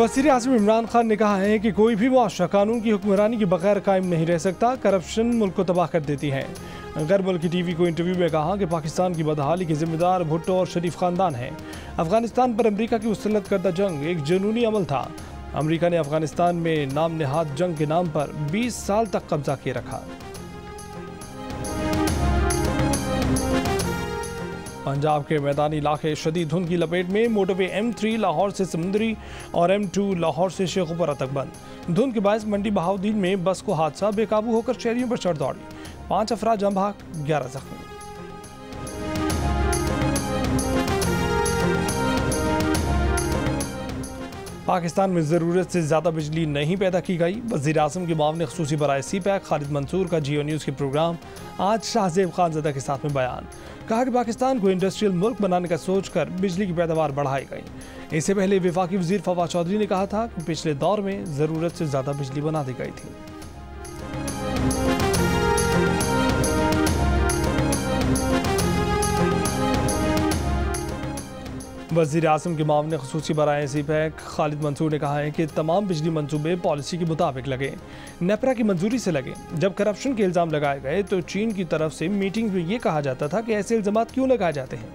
वज़ीर आज़म इमरान खान ने कहा है कि कोई भी मुआशरा कानून की हुक्मरानी के बगैर कायम नहीं रह सकता। करप्शन मुल्क को तबाह कर देती है। गैर मुल्की टीवी को इंटरव्यू में कहा कि पाकिस्तान की बदहाली के जिम्मेदार भुट्टो और शरीफ खानदान हैं। अफगानिस्तान पर अमरीका की मुसल्लत करदा जंग एक जुनूनी अमल था। अमरीका ने अफगानिस्तान में नाम नेहाद जंग के नाम पर 20 साल तक कब्जा किए रखा। पंजाब के मैदानी इलाके शदीद धुंध की लपेट में। मोटरवे M3 लाहौर से समुंदरी और M2 लाहौर से शेखुपुरा तक बंद। धुंध के बायस मंडी बहाउद्दीन में बस को हादसा, बेकाबू होकर शहरियों पर चढ़ दौड़ी। 5 अफराद जान बहक, 11 जख्मी। पाकिस्तान में ज़रूरत से ज़्यादा बिजली नहीं पैदा की गई। वज़ीर आज़म के मामले ख़ुसूसी बराए CPAC खालिद मंसूर का जियो न्यूज़ के प्रोग्राम आज शाहज़ेब खानज़दा के साथ में बयान। कहा कि पाकिस्तान को इंडस्ट्रियल मुल्क बनाने का सोचकर बिजली की पैदावार बढ़ाई गई। इससे पहले वफाकी वज़ीर फवाद चौधरी ने कहा था कि पिछले दौर में ज़रूरत से ज़्यादा बिजली बना दी गई थी। वज़ीर आज़म के मामले ख़ुसूसी बराए CPAC खालिद मंसूर ने कहा है कि तमाम बिजली मंसूबे पॉलिसी के मुताबिक लगे, नेपरा की मंजूरी से लगे। जब करप्शन के इल्ज़ाम लगाए गए तो चीन की तरफ से मीटिंग में ये कहा जाता था कि ऐसे इल्ज़ाम क्यों लगाए जाते हैं।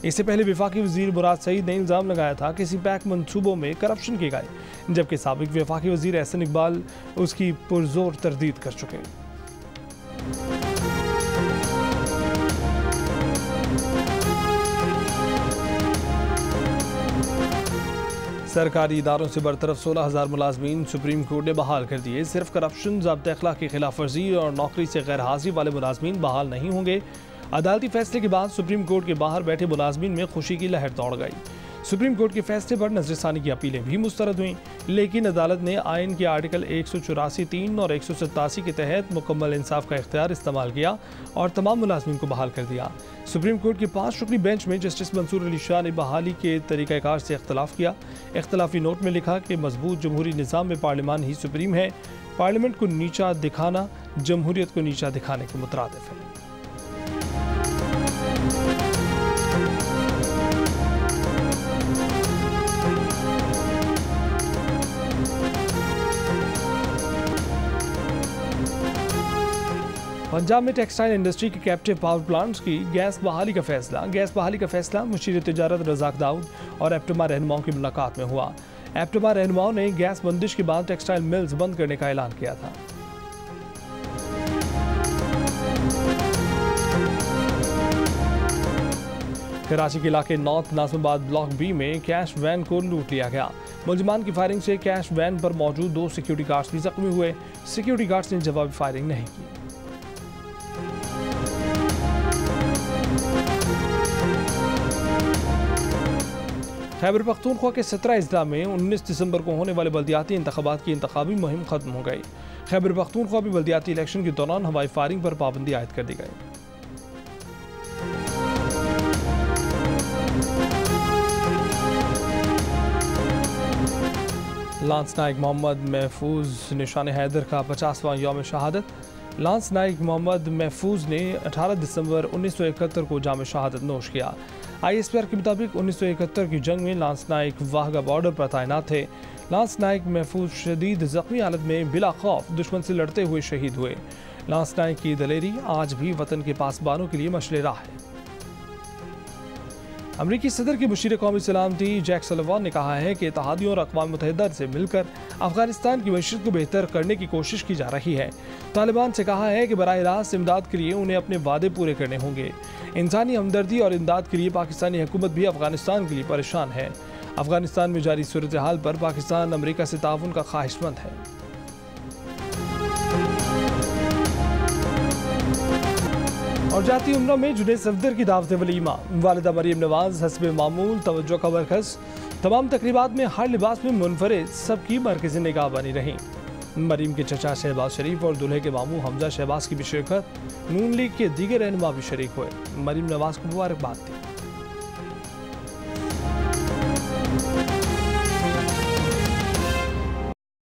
इससे पहले वफाकी वज़ीर मुराद सईद ने इल्ज़ाम लगाया था कि CPAC मंसूबों में करप्शन किए गए, जबकि साबिक वफाकी वज़ीर एहसन इकबाल उसकी पुरजोर तरदीद कर चुके। सरकारी इदारों से बरतरफ 16,000 मुलाजमीन सुप्रीम कोर्ट ने बहाल कर दिए। सिर्फ करप्शन, ज़ाब्ते अखलाक की खिलाफ वर्जी और नौकरी से गैर हाजिरी वाले मुलाजमीन बहाल नहीं होंगे। अदालती फैसले के बाद सुप्रीम कोर्ट के बाहर बैठे मुलाजमीन में खुशी की लहर दौड़ गई। सुप्रीम कोर्ट के फैसले पर नजरसानी की अपीलें भी मुस्तरद हुईं, लेकिन अदालत ने आइन के आर्टिकल 184(3) और 187 के तहत मुकम्मल इंसाफ का इख्तियार इस्तेमाल किया और तमाम मुलाजमीन को बहाल कर दिया। सुप्रीम कोर्ट के 5 रुकनी बेंच में जस्टिस मंसूर अली शाह ने बहाली के तरीक़ाकार से इख्तलाफ किया। इख्तलाफी नोट में लिखा कि मजबूत जमहूरी निज़ाम में पार्लियामान ही सुप्रीम है। पार्लियामेंट को नीचा दिखाना जमहूरियत को नीचा दिखाने के मुतरादिफ है। पंजाब में टेक्सटाइल इंडस्ट्री के कैप्टिव पावर प्लांट्स की गैस बहाली का फैसला मुशीर तिजारत रज़ाक दाऊद और एप्टमा रहनुमाओं की मुलाकात में हुआ। एप्टमा रहनुमाओं ने गैस बंदिश के बाद टेक्सटाइल मिल्स बंद करने का ऐलान किया था। कराची के इलाके नॉर्थ नाज़िमाबाद ब्लॉक B में कैश वैन को लूट लिया गया। मुलजिमान की फायरिंग से कैश वैन पर मौजूद 2 सिक्योरिटी गार्ड्स भी जख्मी हुए। सिक्योरिटी गार्ड्स ने जवाबी फायरिंग नहीं की। खैबर पख्तूनख्वा के 17 अजला में 19 दिसंबर को होने वाले बल्दियाती इंतखाबात की इंतखाबी मुहिम खत्म हो गई। खैबर पख्तूनख्वा में बल्दियाती इलेक्शन के दौरान हवाई फायरिंग पर पाबंदी आयद कर दी गई। लांस नाइक मोहम्मद महफूज निशान हैदर का 50वां यौम शहादत। लांस नाइक मोहम्मद महफूज ने 18 दिसंबर 1971 को जाम शहादत नोश किया। ISPR के मुताबिक 1971 की जंग में लांस नाइक वाहगा बॉर्डर पर तैनात थे। लांस नाइक महफूज शदीद जख्मी हालत में बिला खौफ दुश्मन से लड़ते हुए शहीद हुए। लांस नाइक की दलेरी आज भी वतन के पासबानों के लिए मशले राह है। अमरीकी सदर के मुशीर कौमी सलामती जैक सलिवान ने कहा है कि इत्तेहादियों और अक़वाम मुत्तहिदा से मिलकर अफगानिस्तान की मईशत को बेहतर करने की कोशिश की जा रही है। तालिबान से कहा है कि बराह रास्त इमदाद के लिए उन्हें अपने वादे पूरे करने होंगे। इंसानी हमदर्दी और इमदाद के लिए पाकिस्तानी हुकूमत भी अफगानिस्तान के लिए परेशान है। अफगानिस्तान में जारी सूरत हाल पर पाकिस्तान अमरीका से ताउन का ख्वाहिशमंद है। और जाती उम्रा में जुनैद सफदर की दावत वलीमा। वालिदा मरीम नवाज हस्बे मामूल तवज्जो का मरकज़। तमाम तकरीबात में हर लिबास में मुनफरिद सबकी मरकज़ी निगाह बनी रही। मरीम के चचा शहबाज शरीफ और दूल्हे के मामू हमजा शहबाज की भी शिरकत। नून लीग के दीगर रहनुमा भी शरीक हुए। मरीम नवाज को मुबारकबाद दी।